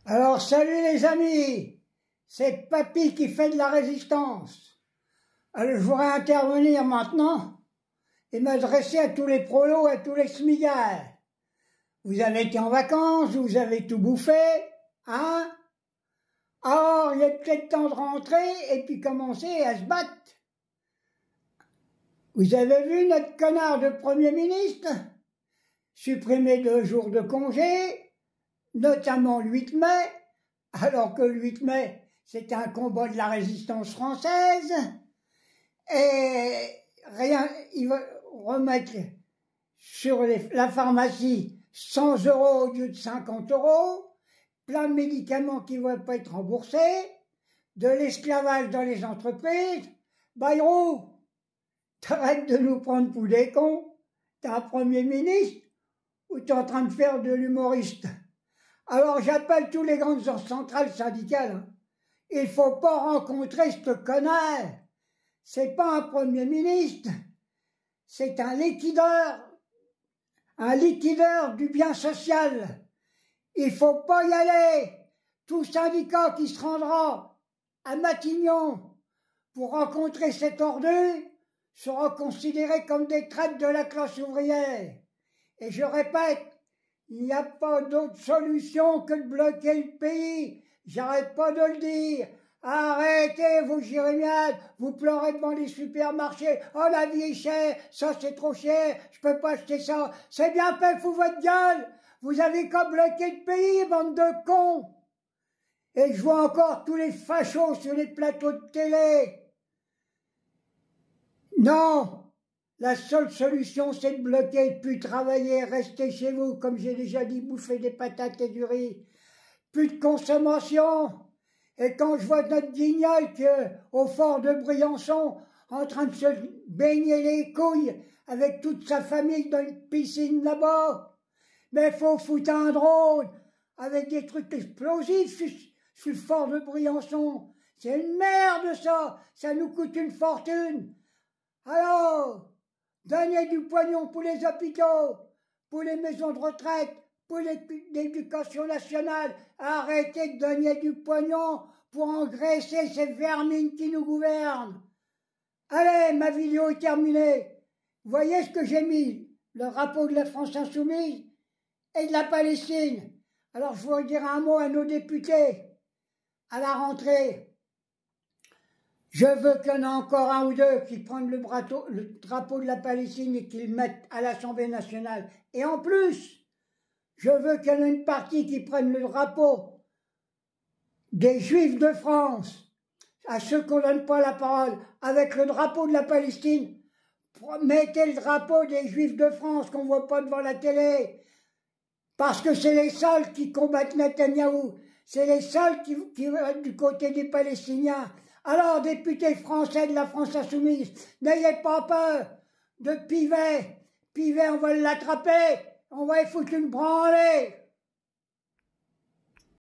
Alors salut les amis, c'est Papy qui fait de la résistance. Alors je voudrais intervenir maintenant et m'adresser à tous les prolos, à tous les smigards. Vous avez été en vacances, vous avez tout bouffé, hein? Alors il est peut-être temps de rentrer et puis commencer à se battre. Vous avez vu notre connard de Premier ministre supprimer 2 jours de congé, notamment le 8 mai, alors que le 8 mai, c'était un combat de la résistance française, et rien, il va remettre sur la pharmacie 100 € au lieu de 50 €, plein de médicaments qui ne vont pas être remboursés, de l'esclavage dans les entreprises. Bayrou, t'arrêtes de nous prendre pour des cons, t'es un Premier ministre ou t'es en train de faire de l'humoriste? Alors j'appelle tous les grandes centrales syndicales. Hein. Il faut pas rencontrer ce connard. C'est pas un Premier ministre, c'est un liquideur du bien social. Il faut pas y aller. Tout syndicat qui se rendra à Matignon pour rencontrer cet ordure sera considéré comme des traites de la classe ouvrière. Et je répète, il n'y a pas d'autre solution que de bloquer le pays. J'arrête pas de le dire. Arrêtez vos jérémiades, vous pleurez devant les supermarchés. Oh, la vie est chère, ça c'est trop cher, je peux pas acheter ça. C'est bien fait, fous votre gueule. Vous avez qu'à bloquer le pays, bande de cons. Et je vois encore tous les fachos sur les plateaux de télé. Non, la seule solution, c'est de bloquer, plus travailler, rester chez vous, comme j'ai déjà dit, bouffer des patates et du riz. Plus de consommation. Et quand je vois notre guignol au fort de Briançon, en train de se baigner les couilles avec toute sa famille dans une piscine là-bas, mais faut foutre un drone avec des trucs explosifs sur le fort de Briançon. C'est une merde ça nous coûte une fortune. Alors, donnez du pognon pour les hôpitaux, pour les maisons de retraite, pour l'éducation nationale. Arrêtez de donner du pognon pour engraisser ces vermines qui nous gouvernent. Allez, ma vidéo est terminée. Vous voyez ce que j'ai mis? Le drapeau de la France insoumise et de la Palestine. Alors je voudrais dire un mot à nos députés. À la rentrée, je veux qu'il y en ait encore un ou deux qui prennent le drapeau de la Palestine et qu'ils le mettent à l'Assemblée nationale. Et en plus, je veux qu'il y en ait une partie qui prenne le drapeau des Juifs de France, à ceux qu'on ne donne pas la parole, avec le drapeau de la Palestine. Mettez le drapeau des Juifs de France qu'on ne voit pas devant la télé, parce que c'est les seuls qui combattent Netanyahou, c'est les seuls qui vont du côté des Palestiniens. Alors, députés français de la France insoumise, n'ayez pas peur de Pivet. Pivet, on va l'attraper, on va y foutre une branlée.